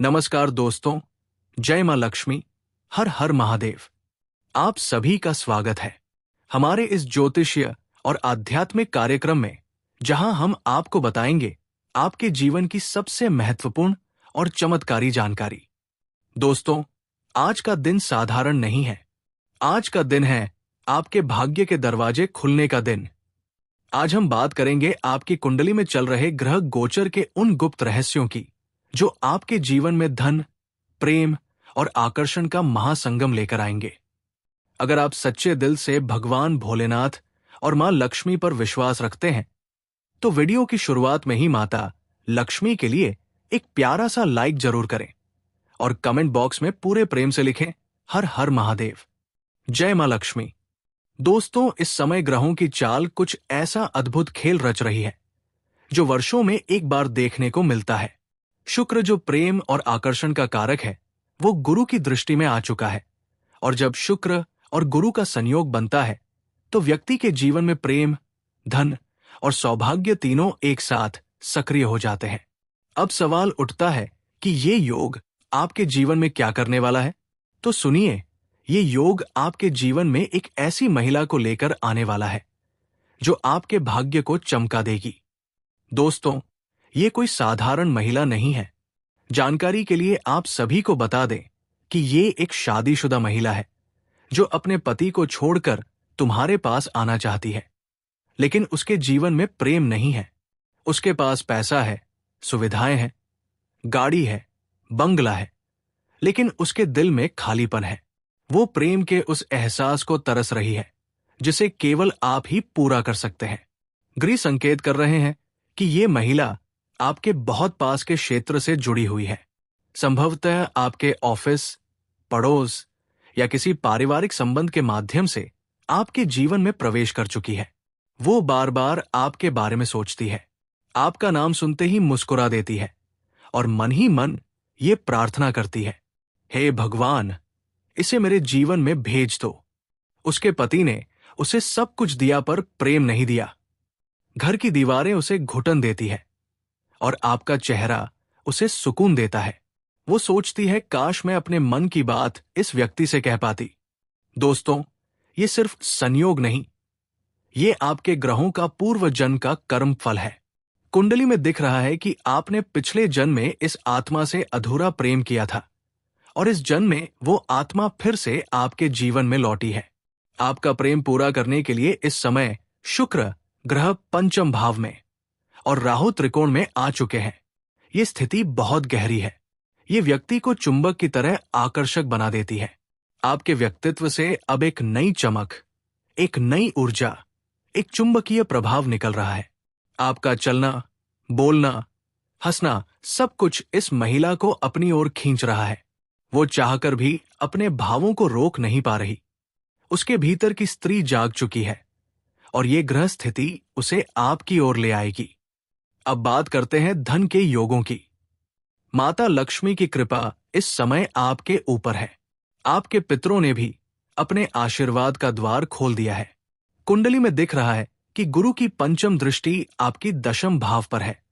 नमस्कार दोस्तों, जय मां लक्ष्मी, हर हर महादेव। आप सभी का स्वागत है हमारे इस ज्योतिषीय और आध्यात्मिक कार्यक्रम में, जहां हम आपको बताएंगे आपके जीवन की सबसे महत्वपूर्ण और चमत्कारी जानकारी। दोस्तों, आज का दिन साधारण नहीं है। आज का दिन है आपके भाग्य के दरवाजे खुलने का दिन। आज हम बात करेंगे आपकी कुंडली में चल रहे ग्रह गोचर के उन गुप्त रहस्यों की, जो आपके जीवन में धन, प्रेम और आकर्षण का महासंगम लेकर आएंगे। अगर आप सच्चे दिल से भगवान भोलेनाथ और मां लक्ष्मी पर विश्वास रखते हैं, तो वीडियो की शुरुआत में ही माता लक्ष्मी के लिए एक प्यारा सा लाइक जरूर करें और कमेंट बॉक्स में पूरे प्रेम से लिखें, हर हर महादेव, जय मां लक्ष्मी। दोस्तों, इस समय ग्रहों की चाल कुछ ऐसा अद्भुत खेल रच रही है जो वर्षों में एक बार देखने को मिलता है। शुक्र, जो प्रेम और आकर्षण का कारक है, वो गुरु की दृष्टि में आ चुका है। और जब शुक्र और गुरु का संयोग बनता है, तो व्यक्ति के जीवन में प्रेम, धन और सौभाग्य तीनों एक साथ सक्रिय हो जाते हैं। अब सवाल उठता है कि ये योग आपके जीवन में क्या करने वाला है? तो सुनिए, ये योग आपके जीवन में एक ऐसी महिला को लेकर आने वाला है जो आपके भाग्य को चमका देगी। दोस्तों, ये कोई साधारण महिला नहीं है। जानकारी के लिए आप सभी को बता दें कि ये एक शादीशुदा महिला है जो अपने पति को छोड़कर तुम्हारे पास आना चाहती है। लेकिन उसके जीवन में प्रेम नहीं है। उसके पास पैसा है, सुविधाएं हैं, गाड़ी है, बंगला है, लेकिन उसके दिल में खालीपन है। वो प्रेम के उस एहसास को तरस रही है जिसे केवल आप ही पूरा कर सकते हैं। ग्रह संकेत कर रहे हैं कि ये महिला आपके बहुत पास के क्षेत्र से जुड़ी हुई है। संभवतः आपके ऑफिस, पड़ोस या किसी पारिवारिक संबंध के माध्यम से आपके जीवन में प्रवेश कर चुकी है। वो बार बार आपके बारे में सोचती है, आपका नाम सुनते ही मुस्कुरा देती है और मन ही मन ये प्रार्थना करती है, हे भगवान, इसे मेरे जीवन में भेज दो। उसके पति ने उसे सब कुछ दिया पर प्रेम नहीं दिया। घर की दीवारें उसे घुटन देती है और आपका चेहरा उसे सुकून देता है। वो सोचती है, काश मैं अपने मन की बात इस व्यक्ति से कह पाती। दोस्तों, ये सिर्फ संयोग नहीं, ये आपके ग्रहों का पूर्व जन्म का कर्म फल है। कुंडली में दिख रहा है कि आपने पिछले जन्म में इस आत्मा से अधूरा प्रेम किया था और इस जन्म में वो आत्मा फिर से आपके जीवन में लौटी है। आपका प्रेम पूरा करने के लिए इस समय शुक्र ग्रह पंचम भाव में और राहु त्रिकोण में आ चुके हैं। ये स्थिति बहुत गहरी है। ये व्यक्ति को चुंबक की तरह आकर्षक बना देती है। आपके व्यक्तित्व से अब एक नई चमक, एक नई ऊर्जा, एक चुंबकीय प्रभाव निकल रहा है। आपका चलना, बोलना, हंसना, सब कुछ इस महिला को अपनी ओर खींच रहा है। वो चाहकर भी अपने भावों को रोक नहीं पा रही। उसके भीतर की स्त्री जाग चुकी है और ये ग्रह स्थिति उसे आपकी ओर ले आएगी। अब बात करते हैं धन के योगों की। माता लक्ष्मी की कृपा इस समय आपके ऊपर है। आपके पितरों ने भी अपने आशीर्वाद का द्वार खोल दिया है। कुंडली में दिख रहा है कि गुरु की पंचम दृष्टि आपकी दशम भाव पर है,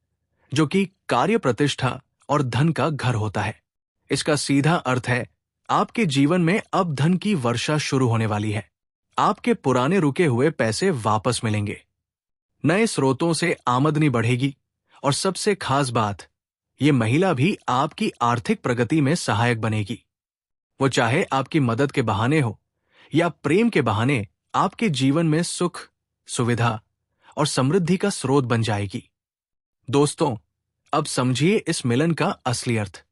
जो कि कार्य प्रतिष्ठा और धन का घर होता है। इसका सीधा अर्थ है, आपके जीवन में अब धन की वर्षा शुरू होने वाली है। आपके पुराने रुके हुए पैसे वापस मिलेंगे, नए स्रोतों से आमदनी बढ़ेगी और सबसे खास बात, ये महिला भी आपकी आर्थिक प्रगति में सहायक बनेगी। वो चाहे आपकी मदद के बहाने हो या प्रेम के बहाने आपके जीवन में सुख, सुविधा और समृद्धि का स्रोत बन जाएगी। दोस्तों, अब समझिए इस मिलन का असली अर्थ।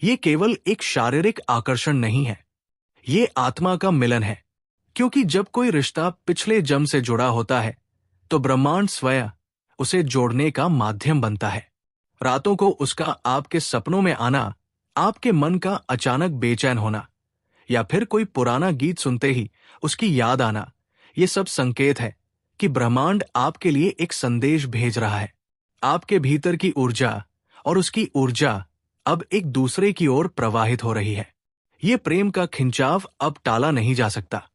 ये केवल एक शारीरिक आकर्षण नहीं है, ये आत्मा का मिलन है। क्योंकि जब कोई रिश्ता पिछले जन्म से जुड़ा होता है, तो ब्रह्मांड स्वयं उसे जोड़ने का माध्यम बनता है। रातों को उसका आपके सपनों में आना, आपके मन का अचानक बेचैन होना या फिर कोई पुराना गीत सुनते ही उसकी याद आना, ये सब संकेत है कि ब्रह्मांड आपके लिए एक संदेश भेज रहा है। आपके भीतर की ऊर्जा और उसकी ऊर्जा अब एक दूसरे की ओर प्रवाहित हो रही है। ये प्रेम का खिंचाव अब टाला नहीं जा सकता।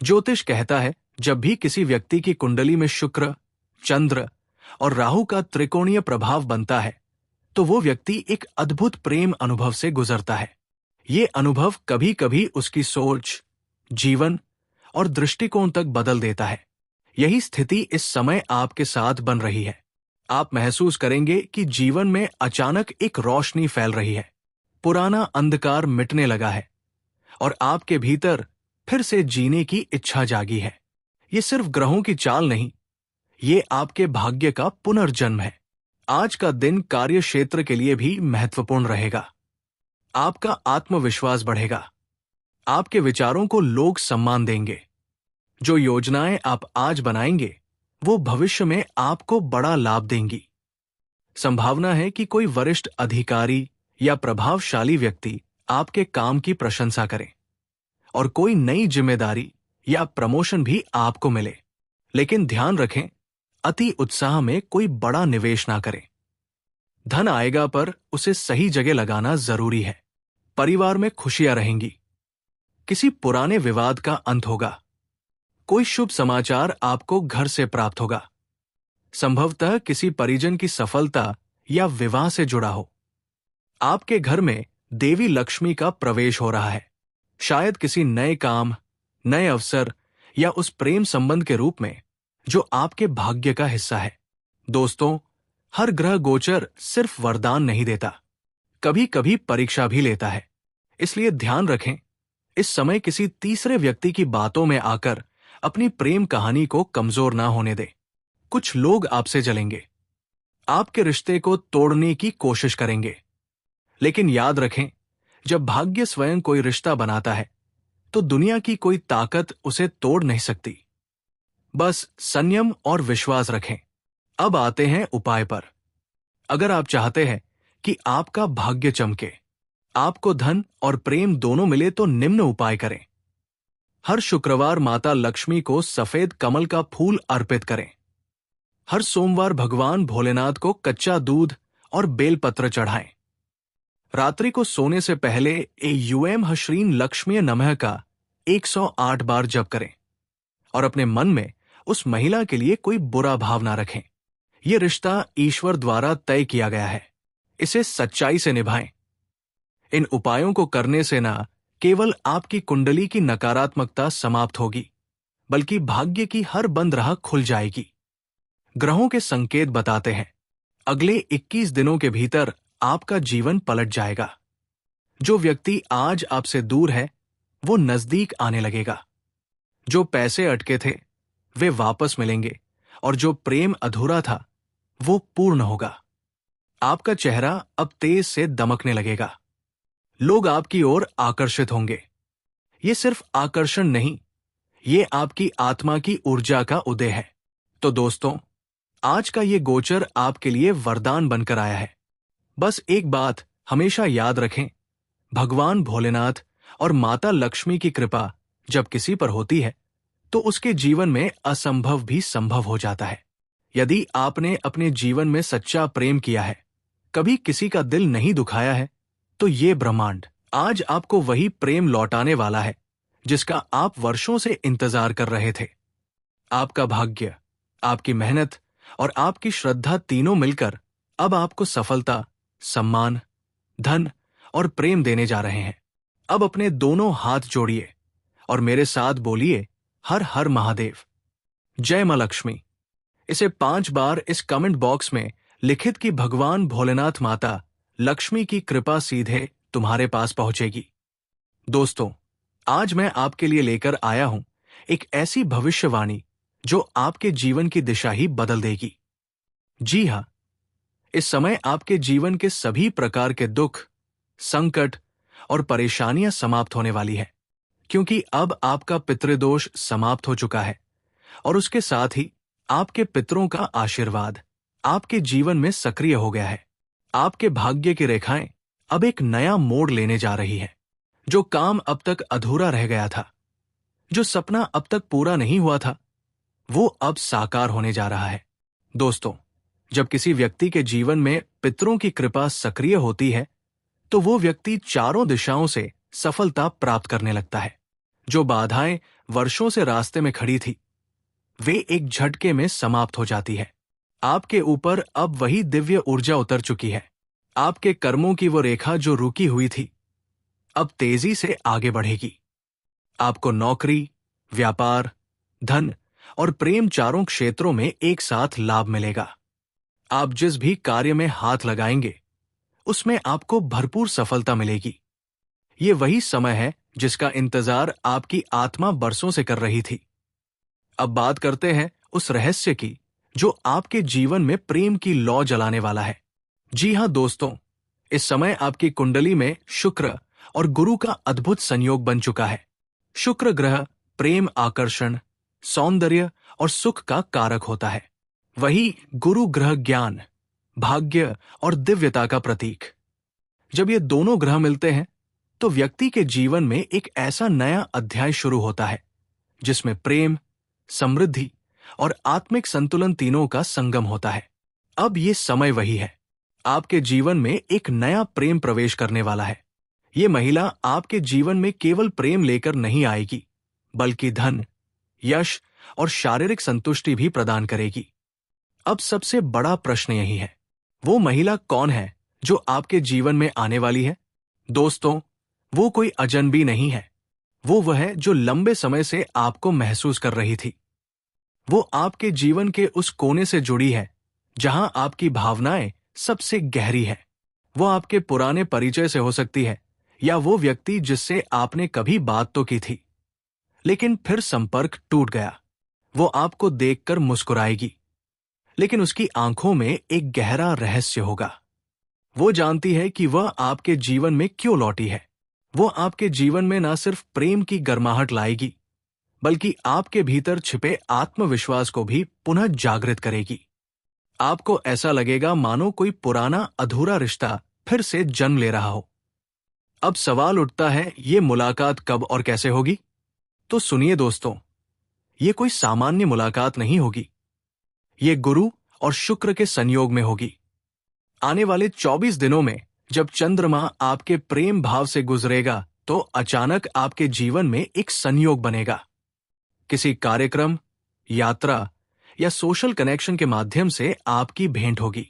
ज्योतिष कहता है, जब भी किसी व्यक्ति की कुंडली में शुक्र, चंद्र और राहु का त्रिकोणीय प्रभाव बनता है, तो वो व्यक्ति एक अद्भुत प्रेम अनुभव से गुजरता है। ये अनुभव कभी कभी उसकी सोच, जीवन और दृष्टिकोण तक बदल देता है। यही स्थिति इस समय आपके साथ बन रही है। आप महसूस करेंगे कि जीवन में अचानक एक रोशनी फैल रही है। पुराना अंधकार मिटने लगा है और आपके भीतर फिर से जीने की इच्छा जागी है। ये सिर्फ ग्रहों की चाल नहीं, ये आपके भाग्य का पुनर्जन्म है। आज का दिन कार्य क्षेत्र के लिए भी महत्वपूर्ण रहेगा। आपका आत्मविश्वास बढ़ेगा। आपके विचारों को लोग सम्मान देंगे। जो योजनाएं आप आज बनाएंगे वो भविष्य में आपको बड़ा लाभ देंगी। संभावना है कि कोई वरिष्ठ अधिकारी या प्रभावशाली व्यक्ति आपके काम की प्रशंसा करे और कोई नई जिम्मेदारी या प्रमोशन भी आपको मिले। लेकिन ध्यान रखें, अति उत्साह में कोई बड़ा निवेश ना करें। धन आएगा पर उसे सही जगह लगाना जरूरी है। परिवार में खुशियां रहेंगी। किसी पुराने विवाद का अंत होगा। कोई शुभ समाचार आपको घर से प्राप्त होगा। संभवतः किसी परिजन की सफलता या विवाह से जुड़ा हो। आपके घर में देवी लक्ष्मी का प्रवेश हो रहा है। शायद किसी नए काम, नए अवसर या उस प्रेम संबंध के रूप में जो आपके भाग्य का हिस्सा है। दोस्तों, हर ग्रह गोचर सिर्फ वरदान नहीं देता, कभी कभी परीक्षा भी लेता है। इसलिए ध्यान रखें, इस समय किसी तीसरे व्यक्ति की बातों में आकर अपनी प्रेम कहानी को कमजोर ना होने दें। कुछ लोग आपसे जलेंगे, आपके रिश्ते को तोड़ने की कोशिश करेंगे। लेकिन याद रखें, जब भाग्य स्वयं कोई रिश्ता बनाता है तो दुनिया की कोई ताकत उसे तोड़ नहीं सकती। बस संयम और विश्वास रखें। अब आते हैं उपाय पर। अगर आप चाहते हैं कि आपका भाग्य चमके, आपको धन और प्रेम दोनों मिले, तो निम्न उपाय करें। हर शुक्रवार माता लक्ष्मी को सफेद कमल का फूल अर्पित करें। हर सोमवार भगवान भोलेनाथ को कच्चा दूध और बेलपत्र चढ़ाएं। रात्रि को सोने से पहले यूएम ह्रीं लक्ष्मी नमः का 108 बार जप करें और अपने मन में उस महिला के लिए कोई बुरा भाव ना रखें। यह रिश्ता ईश्वर द्वारा तय किया गया है, इसे सच्चाई से निभाएं। इन उपायों को करने से न केवल आपकी कुंडली की नकारात्मकता समाप्त होगी, बल्कि भाग्य की हर बंद राह खुल जाएगी। ग्रहों के संकेत बताते हैं, अगले 21 दिनों के भीतर आपका जीवन पलट जाएगा। जो व्यक्ति आज आपसे दूर है वो नजदीक आने लगेगा। जो पैसे अटके थे वे वापस मिलेंगे और जो प्रेम अधूरा था वो पूर्ण होगा। आपका चेहरा अब तेज से दमकने लगेगा। लोग आपकी ओर आकर्षित होंगे। ये सिर्फ आकर्षण नहीं, ये आपकी आत्मा की ऊर्जा का उदय है। तो दोस्तों, आज का ये गोचर आपके लिए वरदान बनकर आया है। बस एक बात हमेशा याद रखें, भगवान भोलेनाथ और माता लक्ष्मी की कृपा जब किसी पर होती है तो उसके जीवन में असंभव भी संभव हो जाता है। यदि आपने अपने जीवन में सच्चा प्रेम किया है, कभी किसी का दिल नहीं दुखाया है, तो ये ब्रह्मांड आज आपको वही प्रेम लौटाने वाला है जिसका आप वर्षों से इंतजार कर रहे थे। आपका भाग्य, आपकी मेहनत और आपकी श्रद्धा तीनों मिलकर अब आपको सफलता, सम्मान, धन और प्रेम देने जा रहे हैं। अब अपने दोनों हाथ जोड़िए और मेरे साथ बोलिए, हर हर महादेव, जय मां लक्ष्मी। इसे 5 बार इस कमेंट बॉक्स में लिखित कि भगवान भोलेनाथ माता लक्ष्मी की कृपा सीधे तुम्हारे पास पहुंचेगी। दोस्तों, आज मैं आपके लिए लेकर आया हूं एक ऐसी भविष्यवाणी जो आपके जीवन की दिशा ही बदल देगी। जी हां, इस समय आपके जीवन के सभी प्रकार के दुख, संकट और परेशानियां समाप्त होने वाली है, क्योंकि अब आपका पितृदोष समाप्त हो चुका है और उसके साथ ही आपके पितरों का आशीर्वाद आपके जीवन में सक्रिय हो गया है। आपके भाग्य की रेखाएं अब एक नया मोड़ लेने जा रही है। जो काम अब तक अधूरा रह गया था, जो सपना अब तक पूरा नहीं हुआ था, वो अब साकार होने जा रहा है। दोस्तों, जब किसी व्यक्ति के जीवन में पितरों की कृपा सक्रिय होती है तो वो व्यक्ति चारों दिशाओं से सफलता प्राप्त करने लगता है। जो बाधाएं वर्षों से रास्ते में खड़ी थी, वे एक झटके में समाप्त हो जाती है। आपके ऊपर अब वही दिव्य ऊर्जा उतर चुकी है। आपके कर्मों की वो रेखा जो रुकी हुई थी, अब तेजी से आगे बढ़ेगी। आपको नौकरी, व्यापार, धन और प्रेम चारों क्षेत्रों में एक साथ लाभ मिलेगा। आप जिस भी कार्य में हाथ लगाएंगे, उसमें आपको भरपूर सफलता मिलेगी। ये वही समय है जिसका इंतजार आपकी आत्मा बरसों से कर रही थी। अब बात करते हैं उस रहस्य की जो आपके जीवन में प्रेम की लौ जलाने वाला है। जी हां दोस्तों, इस समय आपकी कुंडली में शुक्र और गुरु का अद्भुत संयोग बन चुका है। शुक्र ग्रह प्रेम, आकर्षण, सौंदर्य और सुख का कारक होता है। वही गुरु ग्रह ज्ञान, भाग्य और दिव्यता का प्रतीक। जब ये दोनों ग्रह मिलते हैं तो व्यक्ति के जीवन में एक ऐसा नया अध्याय शुरू होता है जिसमें प्रेम, समृद्धि और आत्मिक संतुलन तीनों का संगम होता है। अब ये समय वही है। आपके जीवन में एक नया प्रेम प्रवेश करने वाला है। ये महिला आपके जीवन में केवल प्रेम लेकर नहीं आएगी, बल्कि धन, यश और शारीरिक संतुष्टि भी प्रदान करेगी। अब सबसे बड़ा प्रश्न यही है, वो महिला कौन है जो आपके जीवन में आने वाली है? दोस्तों, वो कोई अजनबी नहीं है। वह है जो लंबे समय से आपको महसूस कर रही थी। वो आपके जीवन के उस कोने से जुड़ी है जहां आपकी भावनाएं सबसे गहरी है। वो आपके पुराने परिचय से हो सकती है या वो व्यक्ति जिससे आपने कभी बात तो की थी, लेकिन फिर संपर्क टूट गया। वो आपको देखकर मुस्कुराएगी, लेकिन उसकी आंखों में एक गहरा रहस्य होगा। वो जानती है कि वह आपके जीवन में क्यों लौटी है। वो आपके जीवन में न सिर्फ प्रेम की गर्माहट लाएगी, बल्कि आपके भीतर छिपे आत्मविश्वास को भी पुनः जागृत करेगी। आपको ऐसा लगेगा मानो कोई पुराना अधूरा रिश्ता फिर से जन्म ले रहा हो। अब सवाल उठता है, ये मुलाकात कब और कैसे होगी? तो सुनिए दोस्तों, ये कोई सामान्य मुलाकात नहीं होगी। ये गुरु और शुक्र के संयोग में होगी। आने वाले 24 दिनों में जब चंद्रमा आपके प्रेम भाव से गुजरेगा तो अचानक आपके जीवन में एक संयोग बनेगा। किसी कार्यक्रम, यात्रा या सोशल कनेक्शन के माध्यम से आपकी भेंट होगी।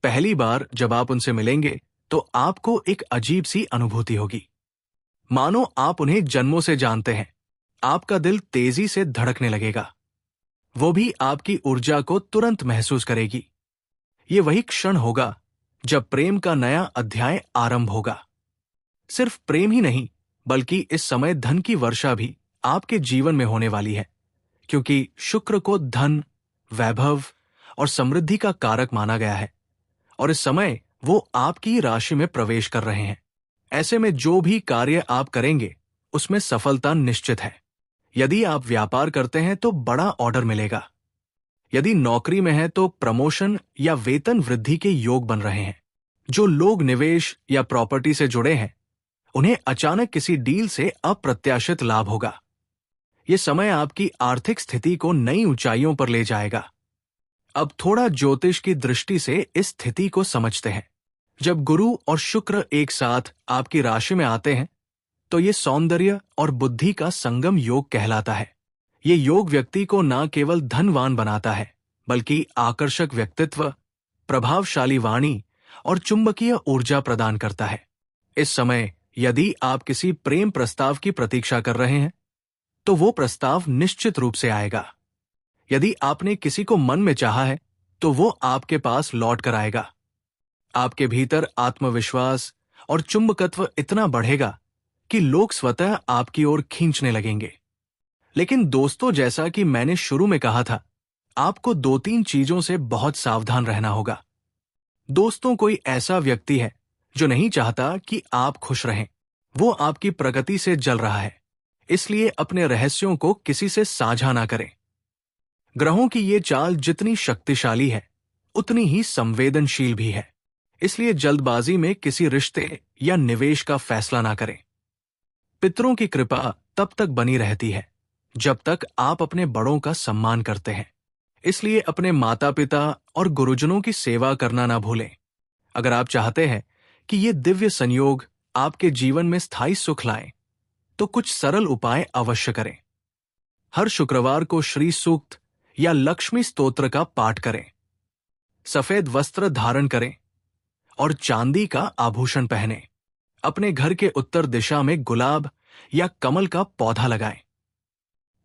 पहली बार जब आप उनसे मिलेंगे तो आपको एक अजीब सी अनुभूति होगी, मानो आप उन्हें जन्मों से जानते हैं। आपका दिल तेजी से धड़कने लगेगा। वो भी आपकी ऊर्जा को तुरंत महसूस करेगी। ये वही क्षण होगा जब प्रेम का नया अध्याय आरंभ होगा। सिर्फ प्रेम ही नहीं, बल्कि इस समय धन की वर्षा भी आपके जीवन में होने वाली है, क्योंकि शुक्र को धन, वैभव और समृद्धि का कारक माना गया है और इस समय वो आपकी राशि में प्रवेश कर रहे हैं। ऐसे में जो भी कार्य आप करेंगे उसमें सफलता निश्चित है। यदि आप व्यापार करते हैं तो बड़ा ऑर्डर मिलेगा। यदि नौकरी में है तो प्रमोशन या वेतन वृद्धि के योग बन रहे हैं। जो लोग निवेश या प्रॉपर्टी से जुड़े हैं, उन्हें अचानक किसी डील से अप्रत्याशित लाभ होगा। ये समय आपकी आर्थिक स्थिति को नई ऊंचाइयों पर ले जाएगा। अब थोड़ा ज्योतिष की दृष्टि से इस स्थिति को समझते हैं। जब गुरु और शुक्र एक साथ आपकी राशि में आते हैं तो ये सौंदर्य और बुद्धि का संगम योग कहलाता है। ये योग व्यक्ति को न केवल धनवान बनाता है, बल्कि आकर्षक व्यक्तित्व, प्रभावशाली वाणी और चुंबकीय ऊर्जा प्रदान करता है। इस समय यदि आप किसी प्रेम प्रस्ताव की प्रतीक्षा कर रहे हैं तो वो प्रस्ताव निश्चित रूप से आएगा। यदि आपने किसी को मन में चाहा है तो वो आपके पास लौट कर आएगा। आपके भीतर आत्मविश्वास और चुंबकत्व इतना बढ़ेगा कि लोग स्वतः आपकी ओर खींचने लगेंगे। लेकिन दोस्तों, जैसा कि मैंने शुरू में कहा था, आपको 2-3 चीजों से बहुत सावधान रहना होगा। दोस्तों, कोई ऐसा व्यक्ति है जो नहीं चाहता कि आप खुश रहें। वो आपकी प्रगति से जल रहा है, इसलिए अपने रहस्यों को किसी से साझा ना करें। ग्रहों की ये चाल जितनी शक्तिशाली है, उतनी ही संवेदनशील भी है, इसलिए जल्दबाजी में किसी रिश्ते या निवेश का फैसला ना करें। पितरों की कृपा तब तक बनी रहती है जब तक आप अपने बड़ों का सम्मान करते हैं, इसलिए अपने माता पिता और गुरुजनों की सेवा करना ना भूलें। अगर आप चाहते हैं कि ये दिव्य संयोग आपके जीवन में स्थायी सुख लाएं, तो कुछ सरल उपाय अवश्य करें। हर शुक्रवार को श्री सूक्त या लक्ष्मी स्तोत्र का पाठ करें। सफेद वस्त्र धारण करें और चांदी का आभूषण पहने। अपने घर के उत्तर दिशा में गुलाब या कमल का पौधा लगाएं।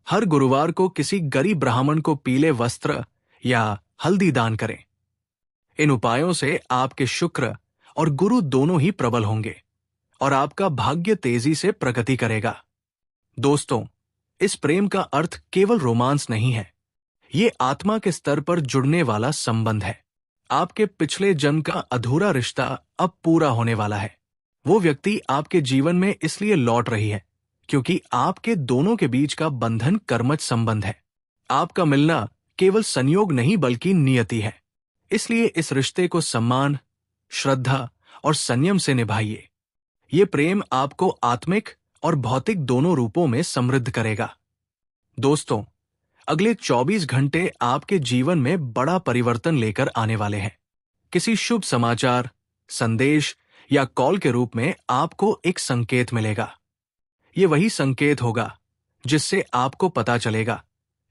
हर गुरुवार को किसी गरीब ब्राह्मण को पीले वस्त्र या हल्दी दान करें। इन उपायों से आपके शुक्र और गुरु दोनों ही प्रबल होंगे और आपका भाग्य तेजी से प्रगति करेगा। दोस्तों, इस प्रेम का अर्थ केवल रोमांस नहीं है, ये आत्मा के स्तर पर जुड़ने वाला संबंध है। आपके पिछले जन्म का अधूरा रिश्ता अब पूरा होने वाला है। वो व्यक्ति आपके जीवन में इसलिए लौट रही है क्योंकि आपके दोनों के बीच का बंधन कर्मज संबंध है। आपका मिलना केवल संयोग नहीं बल्कि नियति है। इसलिए इस रिश्ते को सम्मान, श्रद्धा और संयम से निभाइए। ये प्रेम आपको आत्मिक और भौतिक दोनों रूपों में समृद्ध करेगा। दोस्तों, अगले 24 घंटे आपके जीवन में बड़ा परिवर्तन लेकर आने वाले हैं। किसी शुभ समाचार, संदेश या कॉल के रूप में आपको एक संकेत मिलेगा। ये वही संकेत होगा जिससे आपको पता चलेगा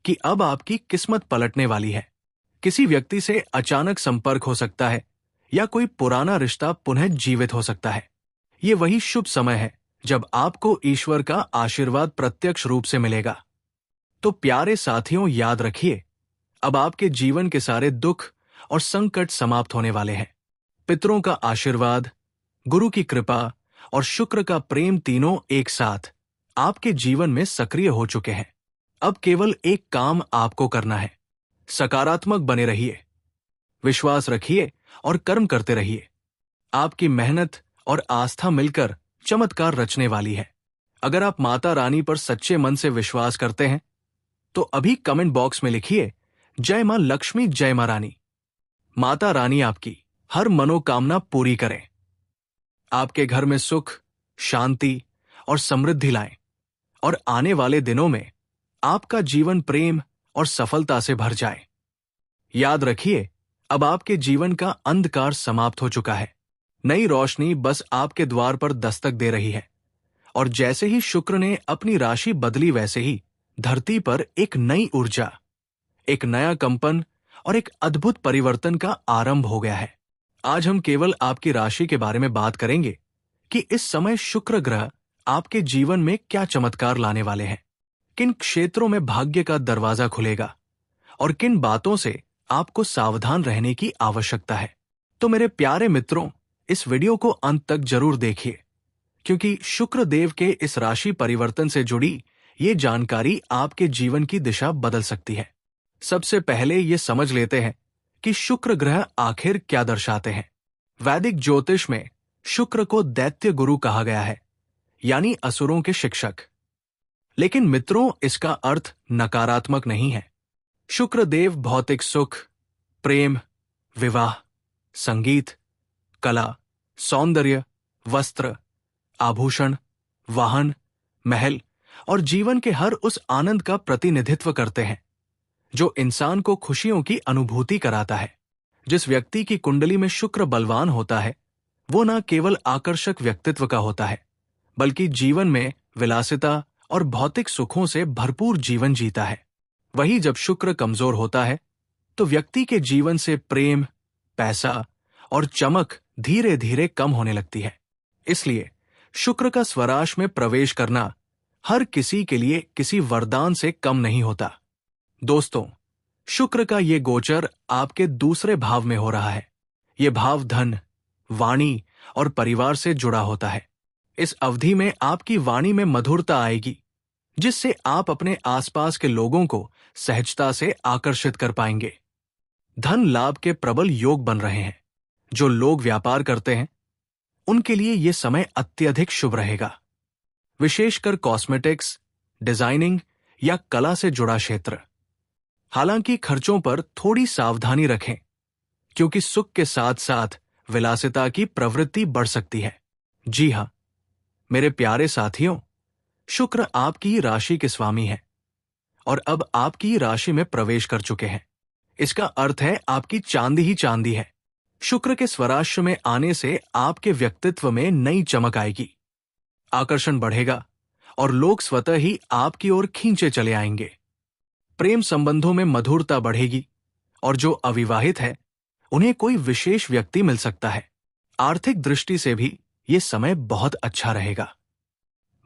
कि अब आपकी किस्मत पलटने वाली है। किसी व्यक्ति से अचानक संपर्क हो सकता है या कोई पुराना रिश्ता पुनः जीवित हो सकता है। ये वही शुभ समय है जब आपको ईश्वर का आशीर्वाद प्रत्यक्ष रूप से मिलेगा। तो प्यारे साथियों, याद रखिए, अब आपके जीवन के सारे दुख और संकट समाप्त होने वाले हैं। पितरों का आशीर्वाद, गुरु की कृपा और शुक्र का प्रेम तीनों एक साथ आपके जीवन में सक्रिय हो चुके हैं। अब केवल एक काम आपको करना है। सकारात्मक बने रहिए, विश्वास रखिए और कर्म करते रहिए। आपकी मेहनत और आस्था मिलकर चमत्कार रचने वाली है। अगर आप माता रानी पर सच्चे मन से विश्वास करते हैं तो अभी कमेंट बॉक्स में लिखिए, जय मां लक्ष्मी, जय मां रानी। माता रानी आपकी हर मनोकामना पूरी करें। आपके घर में सुख, शांति और समृद्धि लाएं और आने वाले दिनों में आपका जीवन प्रेम और सफलता से भर जाए। याद रखिए, अब आपके जीवन का अंधकार समाप्त हो चुका है। नई रोशनी बस आपके द्वार पर दस्तक दे रही है और जैसे ही शुक्र ने अपनी राशि बदली, वैसे ही धरती पर एक नई ऊर्जा, एक नया कंपन और एक अद्भुत परिवर्तन का आरंभ हो गया है। आज हम केवल आपकी राशि के बारे में बात करेंगे कि इस समय शुक्र ग्रह आपके जीवन में क्या चमत्कार लाने वाले हैं, किन क्षेत्रों में भाग्य का दरवाजा खुलेगा और किन बातों से आपको सावधान रहने की आवश्यकता है। तो मेरे प्यारे मित्रों, इस वीडियो को अंत तक जरूर देखिए, क्योंकि शुक्र देव के इस राशि परिवर्तन से जुड़ी ये जानकारी आपके जीवन की दिशा बदल सकती है। सबसे पहले ये समझ लेते हैं कि शुक्र ग्रह आखिर क्या दर्शाते हैं। वैदिक ज्योतिष में शुक्र को दैत्य गुरु कहा गया है, यानी असुरों के शिक्षक। लेकिन मित्रों, इसका अर्थ नकारात्मक नहीं है। शुक्र देव भौतिक सुख, प्रेम, विवाह, संगीत, कला, सौंदर्य, वस्त्र, आभूषण, वाहन, महल और जीवन के हर उस आनंद का प्रतिनिधित्व करते हैं जो इंसान को खुशियों की अनुभूति कराता है। जिस व्यक्ति की कुंडली में शुक्र बलवान होता है, वो न केवल आकर्षक व्यक्तित्व का होता है, बल्कि जीवन में विलासिता और भौतिक सुखों से भरपूर जीवन जीता है। वहीं जब शुक्र कमजोर होता है तो व्यक्ति के जीवन से प्रेम, पैसा और चमक धीरे धीरे कम होने लगती है। इसलिए शुक्र का स्वराश में प्रवेश करना हर किसी के लिए किसी वरदान से कम नहीं होता। दोस्तों, शुक्र का ये गोचर आपके दूसरे भाव में हो रहा है। ये भाव धन, वाणी और परिवार से जुड़ा होता है। इस अवधि में आपकी वाणी में मधुरता आएगी, जिससे आप अपने आसपास के लोगों को सहजता से आकर्षित कर पाएंगे। धन लाभ के प्रबल योग बन रहे हैं। जो लोग व्यापार करते हैं, उनके लिए यह समय अत्यधिक शुभ रहेगा। विशेषकर कॉस्मेटिक्स, डिजाइनिंग या कला से जुड़ा क्षेत्र। हालांकि खर्चों पर थोड़ी सावधानी रखें, क्योंकि सुख के साथ साथ विलासिता की प्रवृत्ति बढ़ सकती है। जी हां, मेरे प्यारे साथियों, शुक्र आपकी राशि के स्वामी है और अब आपकी राशि में प्रवेश कर चुके हैं। इसका अर्थ है आपकी चांदी ही चांदी है। शुक्र के स्वराश्य में आने से आपके व्यक्तित्व में नई चमक आएगी, आकर्षण बढ़ेगा और लोग स्वतः ही आपकी ओर खींचे चले आएंगे। प्रेम संबंधों में मधुरता बढ़ेगी और जो अविवाहित है, उन्हें कोई विशेष व्यक्ति मिल सकता है। आर्थिक दृष्टि से भी ये समय बहुत अच्छा रहेगा।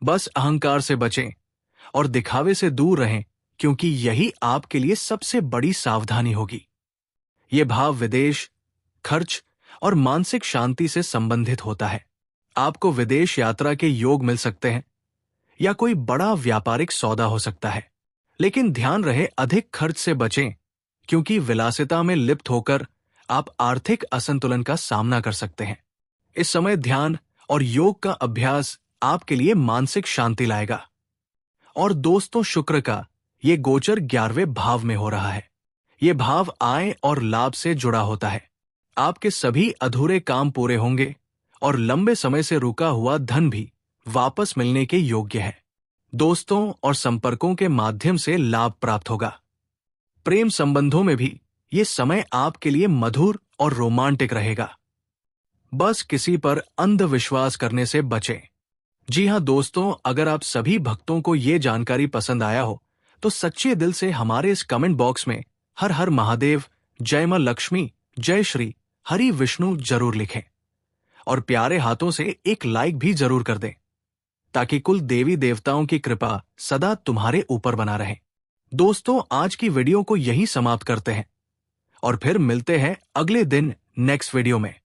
बस अहंकार से बचें और दिखावे से दूर रहें, क्योंकि यही आपके लिए सबसे बड़ी सावधानी होगी। ये भाव विदेश, खर्च और मानसिक शांति से संबंधित होता है। आपको विदेश यात्रा के योग मिल सकते हैं या कोई बड़ा व्यापारिक सौदा हो सकता है। लेकिन ध्यान रहे, अधिक खर्च से बचें, क्योंकि विलासिता में लिप्त होकर आप आर्थिक असंतुलन का सामना कर सकते हैं। इस समय ध्यान और योग का अभ्यास आपके लिए मानसिक शांति लाएगा। और दोस्तों, शुक्र का ये गोचर 11वें भाव में हो रहा है। ये भाव आय और लाभ से जुड़ा होता है। आपके सभी अधूरे काम पूरे होंगे और लंबे समय से रुका हुआ धन भी वापस मिलने के योग्य है। दोस्तों और संपर्कों के माध्यम से लाभ प्राप्त होगा। प्रेम संबंधों में भी ये समय आपके लिए मधुर और रोमांटिक रहेगा। बस किसी पर अंधविश्वास करने से बचें। जी हां दोस्तों, अगर आप सभी भक्तों को ये जानकारी पसंद आया हो तो सच्चे दिल से हमारे इस कमेंट बॉक्स में हर हर महादेव, जय मां लक्ष्मी, जय श्री हरि विष्णु जरूर लिखें और प्यारे हाथों से एक लाइक भी जरूर कर दें, ताकि कुल देवी देवताओं की कृपा सदा तुम्हारे ऊपर बना रहे। दोस्तों, आज की वीडियो को यहीं समाप्त करते हैं और फिर मिलते हैं अगले दिन नेक्स्ट वीडियो में।